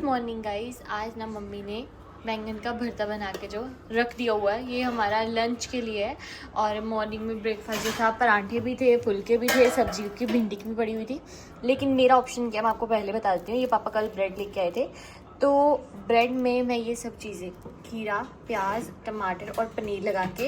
Morning guys. आज ना mummy ने बैंगन का भरता बना के जो रख दिया हुआ है, ये हमारा लंच के लिए है। और मॉर्निंग में ब्रेकफास्ट जो था, पराठे भी थे, फुलके भी थे, सब्जी की भिंडी की भी पड़ी हुई थी। लेकिन मेरा ऑप्शन क्या, मैं आपको पहले बता देती हूँ। ये पापा कल ब्रेड लेके आए थे, तो ब्रेड में मैं ये सब चीज़ें, खीरा, प्याज, टमाटर और पनीर लगा के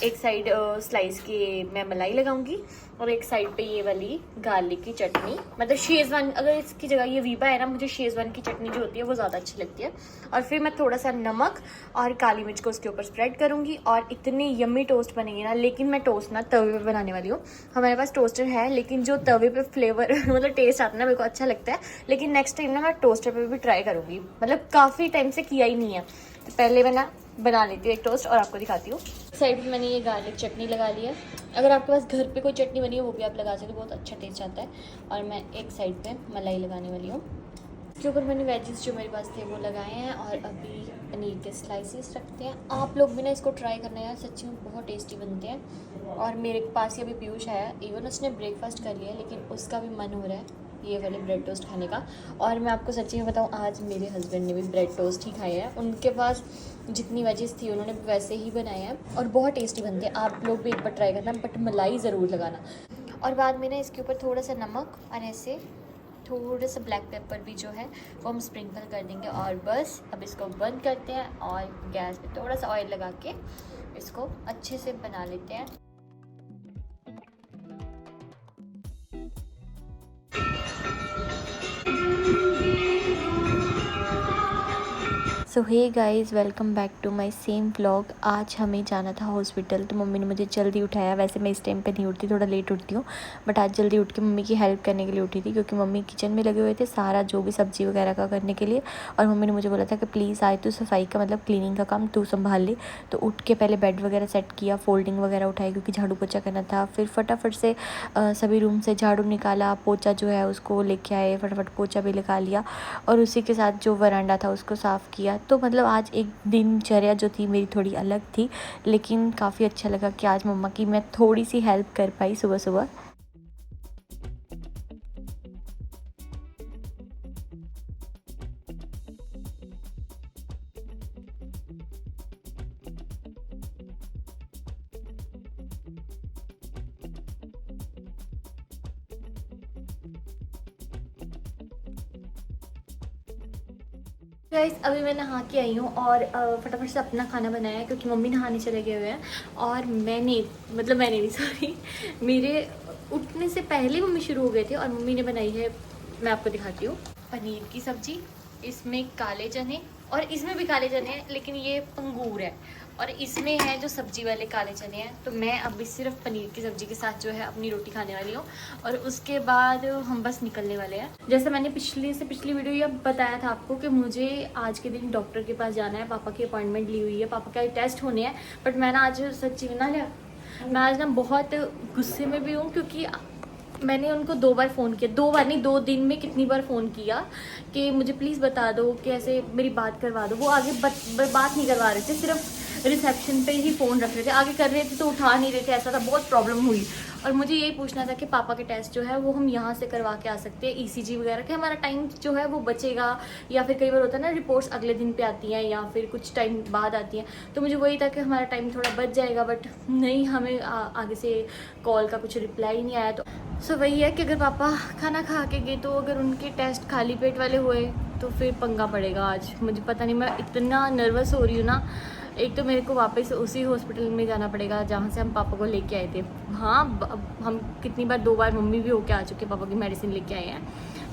एक साइड स्लाइस की मैं मलाई लगाऊंगी और एक साइड पे ये वाली गार्लिक की चटनी, मतलब शेजवान, अगर इसकी जगह ये वीबा है ना, मुझे शेजवान की चटनी जो होती है वो ज़्यादा अच्छी लगती है। और फिर मैं थोड़ा सा नमक और काली मिर्च को उसके ऊपर स्प्रेड करूँगी और इतनी यम्मी टोस्ट बनेगी ना। लेकिन मैं टोस्ट ना तवे पे बनाने वाली हूँ। हमारे पास टोस्टर है, लेकिन जो तवे पे फ्लेवर मतलब टेस्ट आता है ना, मेरे को अच्छा लगता है। लेकिन नेक्स्ट टाइम ना मैं टोस्टर पे भी ट्राई करूँगी, मतलब काफ़ी टाइम से किया ही नहीं है। तो पहले मैं ना बना लेती हूँ एक टोस्ट और आपको दिखाती हूँ। साइड पे मैंने ये गार्लिक चटनी लगा ली है। अगर आपके पास घर पे कोई चटनी बनी है वो भी आप लगा सकते हो, बहुत अच्छा टेस्ट आता है। और मैं एक साइड पे मलाई लगाने वाली हूँ। इसके ऊपर मैंने वेजिस जो मेरे पास थे वो लगाए हैं और अभी पनीर के स्लाइसेस रखते हैं। आप लोग भी ना इसको ट्राई करना यार, सच्ची में बहुत टेस्टी बनते हैं। और मेरे पास ही अभी पीयूष आया, इवन उसने ब्रेकफास्ट कर लिया, लेकिन उसका भी मन हो रहा है ये वाले ब्रेड टोस्ट खाने का। और मैं आपको सच्ची में बताऊँ, आज मेरे हस्बैंड ने भी ब्रेड टोस्ट ही खाए हैं। उनके पास जितनी वेजेस थी उन्होंने वैसे ही बनाए हैं और बहुत टेस्टी बनते हैं। आप लोग भी एक बार ट्राई करना, बट मलाई ज़रूर लगाना। और बाद में ना इसके ऊपर थोड़ा सा नमक और ऐसे थोड़ा सा ब्लैक पेपर भी जो है वो हम स्प्रिंकल कर देंगे। और बस अब इसको बंद करते हैं और गैस पे थोड़ा सा ऑयल लगा के इसको अच्छे से बना लेते हैं। So hey guys, welcome back to my same vlog. आज हमें जाना था हॉस्पिटल, तो मम्मी ने मुझे जल्दी उठाया। वैसे मैं इस टाइम पे नहीं उठती, थोड़ा लेट उठती हूँ, बट आज जल्दी उठ के मम्मी की हेल्प करने के लिए उठी थी, क्योंकि मम्मी किचन में लगे हुए थे सारा जो भी सब्ज़ी वगैरह का करने के लिए। और मम्मी ने मुझे बोला था कि प्लीज़ आज तू सफाई का, मतलब क्लीनिंग का काम तू संभाल ले। तो उठ के पहले बेड वगैरह सेट किया, फोल्डिंग वगैरह उठाई क्योंकि झाड़ू पोछा करना था। फिर फटाफट से सभी रूम से झाड़ू निकाला, पोछा जो है उसको लेके आए, फटाफट पोछा भी लगा लिया और उसी के साथ जो वरांडा था उसको साफ़ किया। तो मतलब आज एक दिनचर्या जो थी मेरी थोड़ी अलग थी, लेकिन काफ़ी अच्छा लगा कि आज मम्मा की मैं थोड़ी सी हेल्प कर पाई सुबह सुबह। गाइस, अभी मैं नहा के आई हूँ और फटाफट से अपना खाना बनाया है, क्योंकि मम्मी नहाने चले गए हुए हैं। और मैंने नहीं सॉरी, मेरे उठने से पहले मम्मी शुरू हो गए थे। और मम्मी ने बनाई है, मैं आपको दिखाती हूँ, पनीर की सब्जी। इसमें काले चने, और इसमें भी काले चने हैं, लेकिन ये अंगूर है। और इसमें है जो सब्जी वाले काले चने हैं। तो मैं अभी सिर्फ पनीर की सब्जी के साथ जो है अपनी रोटी खाने वाली हूँ, और उसके बाद हम बस निकलने वाले हैं। जैसे मैंने पिछली वीडियो ये बताया था आपको कि मुझे आज के दिन डॉक्टर के पास जाना है, पापा की अपॉइंटमेंट ली हुई है, पापा का टेस्ट होने हैं। बट मैं ना आज सच्ची में ना मैं आज ना बहुत गुस्से में भी हूँ, क्योंकि मैंने उनको 2 बार फ़ोन किया, 2 बार नहीं, 2 दिन में कितनी बार फ़ोन किया कि मुझे प्लीज़ बता दो कि ऐसे मेरी बात करवा दो। वो आगे बात नहीं करवा रहे थे, सिर्फ रिसेप्शन पे ही फ़ोन रख रहे थे, आगे कर रहे थे तो उठा नहीं रहे थे। ऐसा था, बहुत प्रॉब्लम हुई। और मुझे यही पूछना था कि पापा के टेस्ट जो है वो हम यहाँ से करवा के आ सकते हैं, ईसीजी वगैरह के, हमारा टाइम जो है वो बचेगा। या फिर कई बार होता है ना, रिपोर्ट्स अगले दिन पे आती हैं या फिर कुछ टाइम बाद आती हैं, तो मुझे वही था कि हमारा टाइम थोड़ा बच जाएगा। बट नहीं, हमें आगे से कॉल का कुछ रिप्लाई नहीं आया। तो सो वही है कि अगर पापा खाना खा के गए, तो अगर उनके टेस्ट खाली पेट वाले हुए तो फिर पंगा पड़ेगा आज। मुझे पता नहीं, मैं इतना नर्वस हो रही हूँ ना। एक तो मेरे को वापस उसी हॉस्पिटल में जाना पड़ेगा जहाँ से हम पापा को लेके आए थे। हाँ, हम कितनी बार, 2 बार मम्मी भी होके आ चुके, पापा की मेडिसिन लेके आए हैं,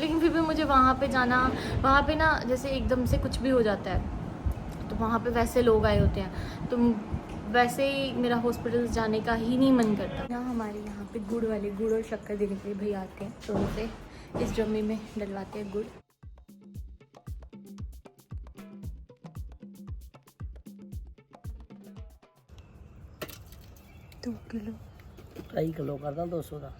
लेकिन फिर भी मुझे वहाँ पे जाना। वहाँ पे ना जैसे एकदम से कुछ भी हो जाता है, तो वहाँ पे वैसे लोग आए होते हैं, तो वैसे ही मेरा हॉस्पिटल जाने का ही नहीं मन करता। यहाँ हमारे यहाँ पे गुड़ और शक्कर देने के लिए भैया आते हैं, तो उनसे इस ड्रमी में डलवाते हैं गुड़। 2 किलो 2.5 किलो करदा 200 का।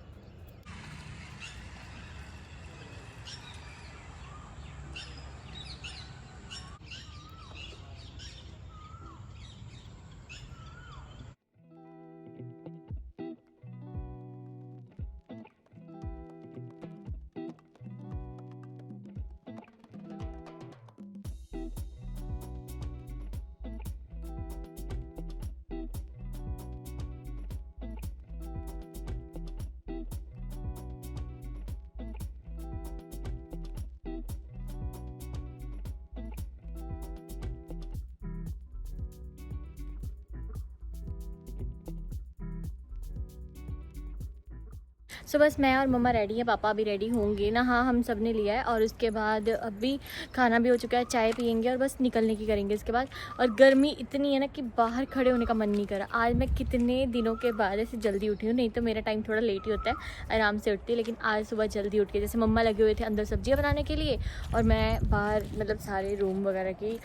सो बस मैं और मम्मा रेडी है, पापा भी रेडी होंगे ना। हाँ, हम सब ने लिया है और उसके बाद अभी खाना भी हो चुका है, चाय पियेंगे और बस निकलने की करेंगे इसके बाद। और गर्मी इतनी है ना कि बाहर खड़े होने का मन नहीं करा। आज मैं कितने दिनों के बाद ऐसे जल्दी उठी हूँ, नहीं तो मेरा टाइम थोड़ा लेट ही होता है, आराम से उठती है, लेकिन आज सुबह जल्दी उठ के, जैसे मम्मा लगे हुए थे अंदर सब्जियाँ बनाने के लिए और मैं बाहर मतलब सारे रूम वगैरह की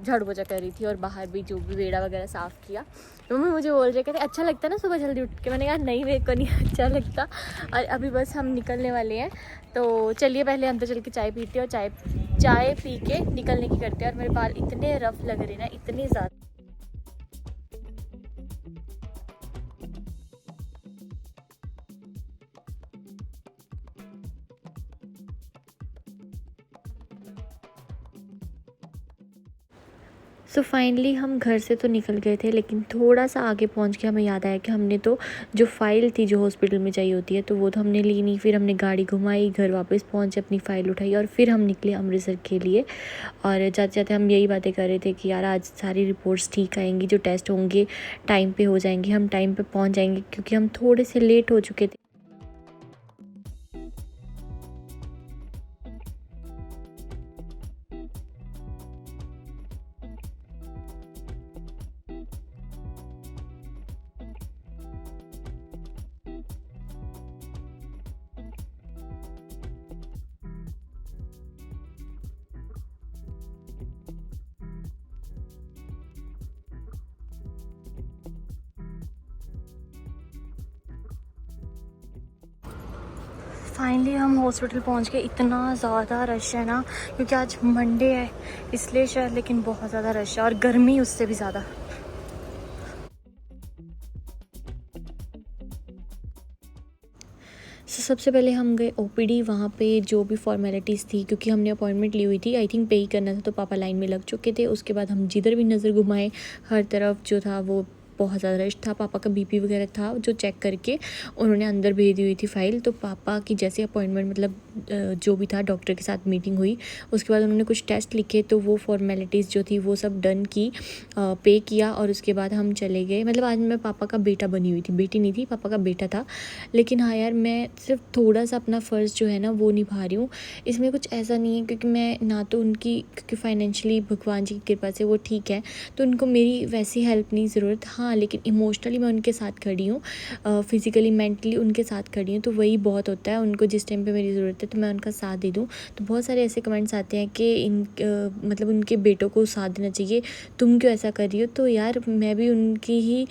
झाड़ू पोछा कर रही थी और बाहर भी जो भी वेड़ा वगैरह साफ़ किया। तो मम्मी मुझे बोल रहे कहते अच्छा लगता है ना सुबह जल्दी उठ के। मैंने कहा नहीं, मेरे को नहीं अच्छा लगता। और अभी बस हम निकलने वाले हैं, तो चलिए पहले अंदर चल के चाय पीते हैं और चाय पी के निकलने की करते हैं। और मेरे बाल इतने रफ लग रहे हैं ना, इतने ज़्यादा। सो फाइनली हम घर से तो निकल गए थे, लेकिन थोड़ा सा आगे पहुंच के हमें याद आया कि हमने तो जो फ़ाइल थी जो हॉस्पिटल में चाहिए होती है तो वो तो हमने ली नहीं। फिर हमने गाड़ी घुमाई, घर वापस पहुंचे, अपनी फ़ाइल उठाई और फिर हम निकले अमृतसर के लिए। और जाते जाते हम यही बातें कर रहे थे कि यार आज सारी रिपोर्ट्स ठीक आएंगी, जो टेस्ट होंगे टाइम पर हो जाएंगे, हम टाइम पर पहुँच जाएंगे, क्योंकि हम थोड़े से लेट हो चुके थे। फाइनली हम हॉस्पिटल पहुंच गए। इतना ज़्यादा रश है ना, क्योंकि आज मंडे है इसलिए शायद, लेकिन बहुत ज़्यादा रश है और गर्मी उससे भी ज़्यादा। सबसे पहले हम गए ओपीडी। वहाँ पे जो भी फॉर्मेलिटीज़ थी, क्योंकि हमने अपॉइंटमेंट ली हुई थी, आई थिंक पे ही करना था, तो पापा लाइन में लग चुके थे। उसके बाद हम जिधर भी नज़र घुमाए हर तरफ जो था वो बहुत ज़्यादा रश था। पापा का बीपी वगैरह था जो चेक करके उन्होंने अंदर भेज दी हुई थी फ़ाइल। तो पापा की जैसे अपॉइंटमेंट मतलब जो भी था डॉक्टर के साथ मीटिंग हुई, उसके बाद उन्होंने कुछ टेस्ट लिखे, तो वो फॉर्मेलिटीज़ जो थी वो सब डन की, पे किया और उसके बाद हम चले गए। मतलब आज मैं पापा का बेटा बनी हुई थी, बेटी नहीं थी, पापा का बेटा था। लेकिन हाँ यार, मैं सिर्फ थोड़ा सा अपना फ़र्ज़ जो है ना वो निभा रही हूँ। इसमें कुछ ऐसा नहीं है, क्योंकि मैं ना तो उनकी, क्योंकि फाइनेंशियली भगवान जी की कृपा से वो ठीक है, तो उनको मेरी वैसी हेल्प नहीं ज़रूरत। हाँ, लेकिन इमोशनली मैं उनके साथ खड़ी हूँ, फिज़िकली मेंटली उनके साथ खड़ी हूँ, तो वही बहुत होता है। उनको जिस टाइम पे मेरी ज़रूरत है तो मैं उनका साथ दे दूँ। तो बहुत सारे ऐसे कमेंट्स आते हैं कि मतलब उनके बेटों को साथ देना चाहिए, तुम क्यों ऐसा कर रही हो। तो यार मैं भी उनकी ही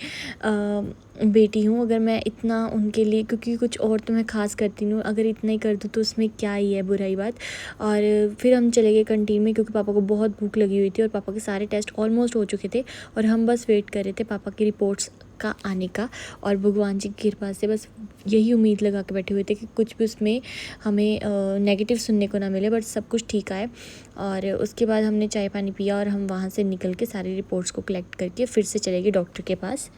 बेटी हूँ। अगर मैं इतना उनके लिए, क्योंकि कुछ और तो मैं ख़ास करती हूँ, अगर इतना ही कर दूँ तो उसमें क्या ही है बुराई बात। और फिर हम चले गए कंटीन में, क्योंकि पापा को बहुत भूख लगी हुई थी और पापा के सारे टेस्ट ऑलमोस्ट हो चुके थे और हम बस वेट कर रहे थे पापा की रिपोर्ट्स का आने का। और भगवान जी की कृपा से बस यही उम्मीद लगा के बैठे हुए थे कि कुछ भी उसमें हमें नेगेटिव सुनने को ना मिले, बट सब कुछ ठीक आए। और उसके बाद हमने चाय पानी पिया और हम वहाँ से निकल के सारी रिपोर्ट्स को कलेक्ट करके फिर से चले गए डॉक्टर के पास।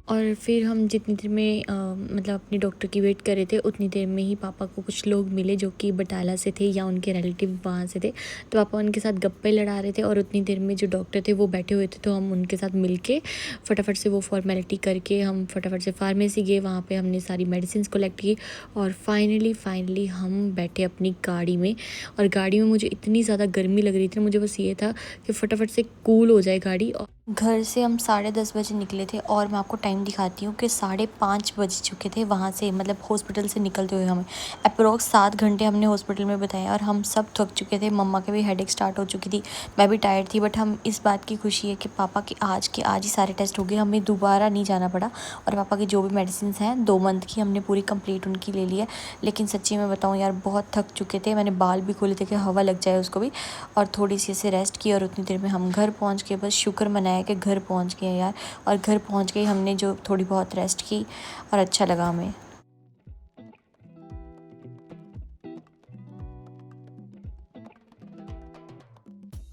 और फिर हम जितनी देर में मतलब अपने डॉक्टर की वेट कर रहे थे, उतनी देर में ही पापा को कुछ लोग मिले जो कि बटाला से थे या उनके रिलेटिव वहाँ से थे। तो पापा उनके साथ गप्पे लड़ा रहे थे और उतनी देर में जो डॉक्टर थे वो बैठे हुए थे, तो हम उनके साथ मिल के फटाफट से वो फॉर्मेलिटी करके हम फटाफट से फार्मेसी गए। वहाँ पर हमने सारी मेडिसिन कलेक्ट की और फाइनली हम बैठे अपनी गाड़ी में। और गाड़ी में मुझे इतनी ज़्यादा गर्मी लग रही थी, मुझे बस ये था कि फटाफट से कूल हो जाए गाड़ी। और घर से हम 10:30 बजे निकले थे और मैं आपको टाइम दिखाती हूँ कि 5:30 बज चुके थे वहाँ से, मतलब हॉस्पिटल से निकलते हुए हमें अप्रोक्स 7 घंटे हमने हॉस्पिटल में बताया। और हम सब थक चुके थे, मम्मा के भी हेडेक स्टार्ट हो चुकी थी, मैं भी टायर्ड थी, बट हम इस बात की खुशी है कि पापा के आज ही सारे टेस्ट हो गए, हमें दोबारा नहीं जाना पड़ा। और पापा की जो भी मेडिसिन हैं 2 मंथ की हमने पूरी कंप्लीट उनकी ले ली है। लेकिन सच्ची में बताऊँ यार, बहुत थक चुके थे, मैंने बाल भी खोले थे कि हवा लग जाए उसको भी, और थोड़ी सी ऐसे रेस्ट की और उतनी देर में हम घर पहुँच के बस शुक्र मनाया कि घर पहुंच गए यार। और घर पहुंच गए हमने जो थोड़ी बहुत रेस्ट की और अच्छा लगा हमें।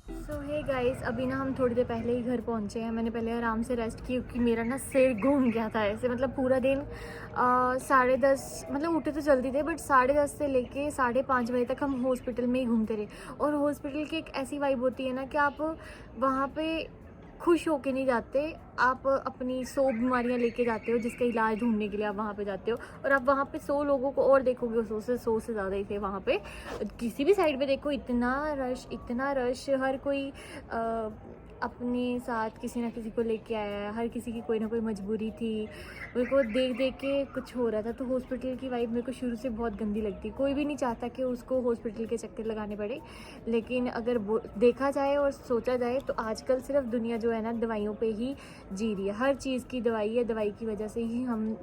सो हे गाइस, अभी ना हम थोड़ी देर पहले ही घर पहुंचे हैं। मैंने पहले आराम से रेस्ट की, क्योंकि मेरा ना सिर घूम गया था ऐसे, मतलब पूरा दिन 10:30, मतलब उठे तो जल्दी थे, बट 10:30 से लेके 5:30 बजे तक हम हॉस्पिटल में ही घूमते रहे। और हॉस्पिटल की एक ऐसी वाइब होती है ना कि आप वहाँ पे खुश होके नहीं जाते, आप अपनी 100 बीमारियां लेके जाते हो जिसका इलाज ढूंढने के लिए आप वहाँ पे जाते हो, और आप वहाँ पे 100 लोगों को और देखोगे, 100 से ज़्यादा ही थे वहाँ पे। किसी भी साइड पे देखो इतना रश, हर कोई अपने साथ किसी ना किसी को लेके आया है, हर किसी की कोई ना कोई मजबूरी थी। मेरे को देख देख के कुछ हो रहा था, तो हॉस्पिटल की वाइब मेरे को शुरू से बहुत गंदी लगती है। कोई भी नहीं चाहता कि उसको हॉस्पिटल के चक्कर लगाने पड़े, लेकिन अगर देखा जाए और सोचा जाए तो आजकल सिर्फ दुनिया जो है ना दवाइयों पे ही जी रही है। हर चीज़ की दवाई है, दवाई की वजह से ही हम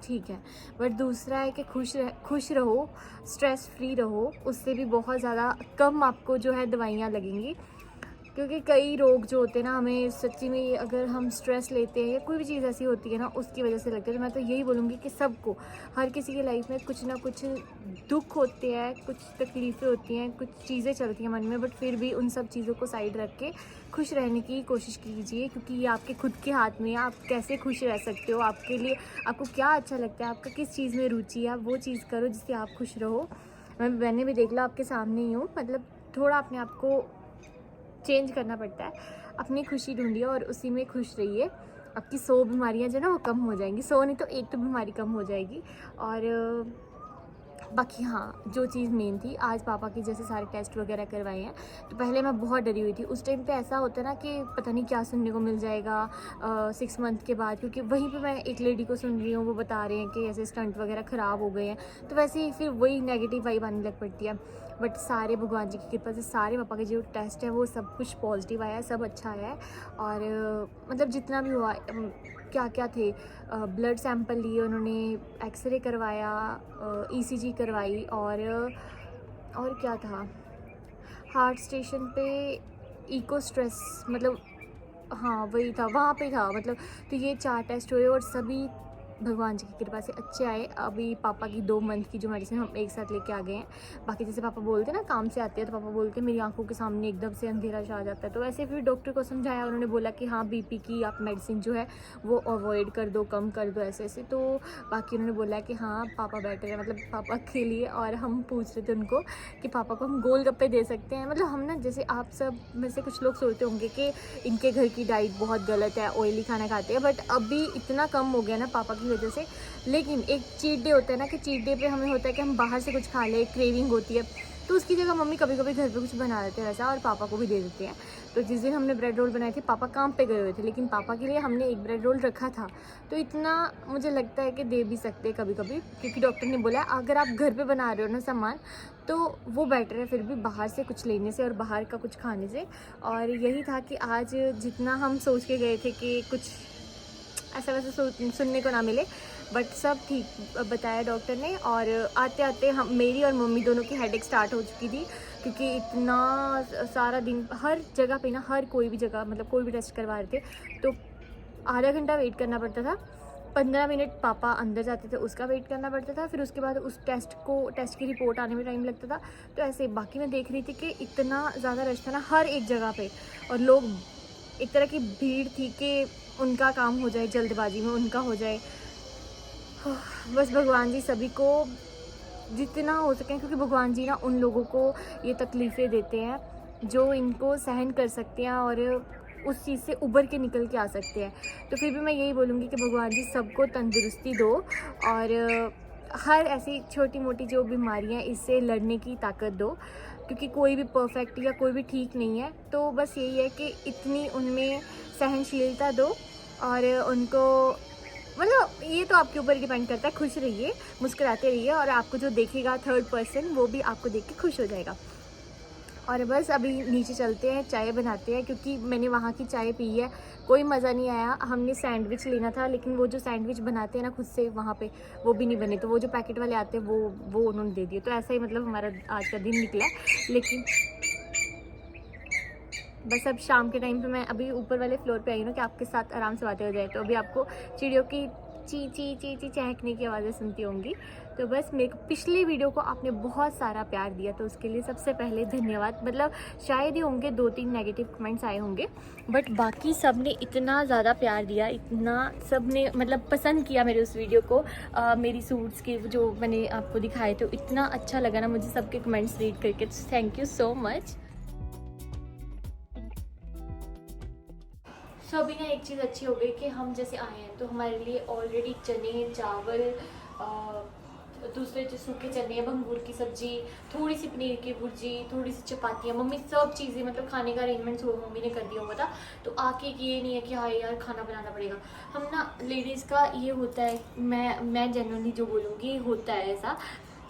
ठीक है। बट दूसरा है कि खुश रहो, स्ट्रेस फ्री रहो, उससे भी बहुत ज़्यादा कम आपको जो है दवाइयाँ लगेंगी। क्योंकि कई रोग जो होते हैं ना, हमें सच्ची में अगर हम स्ट्रेस लेते हैं या कोई भी चीज़ ऐसी होती है ना, उसकी वजह से लगता है। तो मैं तो यही बोलूँगी कि सबको, हर किसी की लाइफ में कुछ ना कुछ दुख होते हैं, कुछ तकलीफ़ें होती हैं, कुछ चीज़ें चलती हैं मन में, बट फिर भी उन सब चीज़ों को साइड रख के खुश रहने की कोशिश कीजिए, क्योंकि ये आपके खुद के हाथ में है। आप कैसे खुश रह सकते हो, आपके लिए आपको क्या अच्छा लगता है, आपका किस चीज़ में रुचि है, आप वो चीज़ करो जिससे आप खुश रहो। मैंने भी देख लो आपके सामने ही हूँ, मतलब थोड़ा अपने आप को चेंज करना पड़ता है, अपनी खुशी ढूंढिए और उसी में खुश रहिए। आपकी 100 बीमारियां जो ना वो कम हो जाएंगी, 100 नहीं तो एक तो बीमारी कम हो जाएगी। और बाकी हाँ, जो चीज़ मेन थी, आज पापा की जैसे सारे टेस्ट वगैरह करवाए हैं, तो पहले मैं बहुत डरी हुई थी। उस टाइम पे ऐसा होता है ना कि पता नहीं क्या सुनने को मिल जाएगा 6 मंथ के बाद, क्योंकि वहीं पे मैं एक लेडी को सुन रही हूँ, वो बता रहे हैं कि ऐसे स्टंट वगैरह ख़राब हो गए हैं, तो वैसे ही फिर वही नेगेटिव वाइब आने लग पड़ती है। बट सारे भगवान जी की कृपा से सारे पापा के जो टेस्ट है वो सब कुछ पॉजिटिव आया है, सब अच्छा आया है। और मतलब जितना भी हुआ, क्या क्या थे, ब्लड सैंपल लिए उन्होंने, एक्सरे करवाया, ईसीजी करवाई, और क्या था, हार्ट स्टेशन पे इको स्ट्रेस, मतलब हाँ वही था, वहाँ पे था मतलब। तो ये 4 टेस्ट हुए और सभी भगवान जी की कृपा से अच्छे आए। अभी पापा की 2 मंथ की जो मेडिसिन हम एक साथ लेके आ गए हैं। बाकी जैसे पापा बोलते हैं ना, काम से आते हैं तो पापा बोलते हैं मेरी आंखों के सामने एकदम से अंधेरा सा आ जाता है, तो वैसे फिर डॉक्टर को समझाया, उन्होंने बोला कि हाँ बीपी की आप मेडिसिन जो है वो अवॉइड कर दो, कम कर दो, ऐसे ऐसे। तो बाकी उन्होंने बोला कि हाँ पापा बेटर है, मतलब पापा के लिए। और हम पूछ रहे थे उनको कि पापा को हम गोलगप्पे दे सकते हैं, मतलब हम ना, जैसे आप सब में से कुछ लोग सोचते होंगे कि इनके घर की डाइट बहुत गलत है, ऑयली खाना खाते हैं, बट अभी इतना कम हो गया ना पापा की वजह से। लेकिन एक चीट डे होता है ना, कि चीट डे पे हमें होता है कि हम बाहर से कुछ खा ले, क्रेविंग होती है, तो उसकी जगह मम्मी कभी कभी घर पे कुछ बना देते हैं वैसा, और पापा को भी दे देते हैं। तो जिस दिन हमने ब्रेड रोल बनाए थे, पापा काम पे गए हुए थे, लेकिन पापा के लिए हमने एक ब्रेड रोल रखा था। तो इतना मुझे लगता है कि दे भी सकते हैं कभी कभी, क्योंकि डॉक्टर ने बोला अगर आप घर पे बना रहे हो ना सामान, तो वो बेटर है फिर भी बाहर से कुछ लेने से और बाहर का कुछ खाने से। और यही था कि आज जितना हम सोच के गए थे कि कुछ ऐसा वैसा सुनने को ना मिले, बट सब ठीक बताया डॉक्टर ने। और आते आते हम, मेरी और मम्मी दोनों की हेडेक स्टार्ट हो चुकी थी, क्योंकि इतना सारा दिन हर जगह पे ना, हर कोई भी जगह, मतलब कोई भी टेस्ट करवा रहे थे तो आधा घंटा वेट करना पड़ता था, 15 मिनट पापा अंदर जाते थे उसका वेट करना पड़ता था, फिर उसके बाद उस टेस्ट की रिपोर्ट आने में टाइम लगता था। तो ऐसे बाकी मैं देख रही थी कि इतना ज़्यादा रश था ना हर एक जगह पे, और लोग, एक तरह की भीड़ थी कि उनका काम हो जाए, जल्दबाजी में उनका हो जाए। बस भगवान जी सभी को जितना हो सके, क्योंकि भगवान जी ना उन लोगों को ये तकलीफ़ें देते हैं जो इनको सहन कर सकते हैं और उस चीज़ से उबर के निकल के आ सकते हैं। तो फिर भी मैं यही बोलूँगी कि भगवान जी सबको तंदुरुस्ती दो, और हर ऐसी छोटी मोटी जो बीमारियां, इससे लड़ने की ताकत दो, क्योंकि कोई भी परफेक्ट या कोई भी ठीक नहीं है। तो बस यही है कि इतनी उनमें सहनशीलता दो, और उनको, मतलब ये तो आपके ऊपर डिपेंड करता है। खुश रहिए, मुस्कुराते रहिए, और आपको जो देखेगा थर्ड पर्सन, वो भी आपको देख के खुश हो जाएगा। और बस अभी नीचे चलते हैं, चाय बनाते हैं, क्योंकि मैंने वहाँ की चाय पी है, कोई मज़ा नहीं आया। हमने सैंडविच लेना था, लेकिन वो जो सैंडविच बनाते हैं ना खुद से वहाँ पे, वो भी नहीं बने, तो वो जो पैकेट वाले आते हैं वो उन्होंने दे दिए। तो ऐसा ही मतलब हमारा आज का दिन निकला। लेकिन बस अब शाम के टाइम पे मैं अभी ऊपर वाले फ्लोर पे आई हूँ ना, कि आपके साथ आराम से बातें हो जाए। तो अभी आपको चिड़ियों की ची ची ची ची चहकने की आवाज़ें सुनती होंगी। तो बस मेरे को पिछली वीडियो को आपने बहुत सारा प्यार दिया, तो उसके लिए सबसे पहले धन्यवाद। मतलब शायद ही होंगे 2-3 नेगेटिव कमेंट्स आए होंगे, बट बाकी सब ने इतना ज़्यादा प्यार दिया, इतना सब ने मतलब पसंद किया मेरे उस वीडियो को। मेरी सूट्स के जो मैंने आपको दिखाए थे, इतना अच्छा लगा ना मुझे सबके कमेंट्स रीड करके। Thank you so much. तो अभी ना एक चीज़ अच्छी हो गई कि हम जैसे आए हैं तो हमारे लिए ऑलरेडी चने चावल दूसरे जो सूखे चने भंगूर की सब्जी, थोड़ी सी पनीर की भुर्जी, थोड़ी सी चपातियाँ, मम्मी सब चीज़ें मतलब खाने का अरेंजमेंट वो मम्मी ने कर दिया हुआ था। तो आके ये नहीं है कि हाँ यार खाना बनाना पड़ेगा। हम ना लेडीज़ का ये होता है, मैं जनरली जो बोलूँगी होता है ऐसा,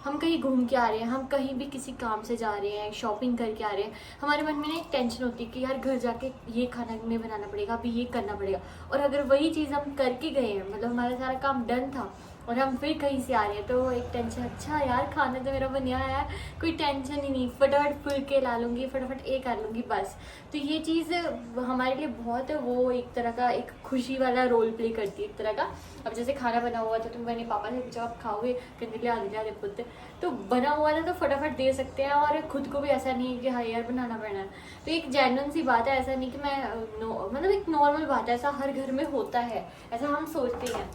हम कहीं घूम के आ रहे हैं, हम कहीं भी किसी काम से जा रहे हैं, शॉपिंग करके आ रहे हैं, हमारे मन में ना एक टेंशन होती है कि यार घर जाके ये खाना में बनाना पड़ेगा, अभी ये करना पड़ेगा। और अगर वही चीज़ हम करके गए हैं, मतलब हमारा सारा काम डन था और हम फिर कहीं से आ रहे हैं, तो एक टेंशन, अच्छा यार खाना तो मेरा बन आया है, कोई टेंशन ही नहीं, फटाफट फुलके ला लूँगी, फटाफट ये कर लूँगी बस। तो ये चीज़ हमारे लिए बहुत वो एक तरह का एक खुशी वाला रोल प्ले करती है एक तरह का। अब जैसे खाना बना हुआ था तो मैंने पापा से पूछा आप खाओगे, कहने लिया आधे पुत्र, तो बना हुआ था तो फटाफट दे सकते हैं और खुद को भी ऐसा नहीं है कि हाँ यार बनाना पड़ना है। तो एक जेन्युइन सी बात है, ऐसा नहीं कि मैं मतलब एक नॉर्मल बात है, ऐसा हर घर में होता है, ऐसा हम सोचते हैं।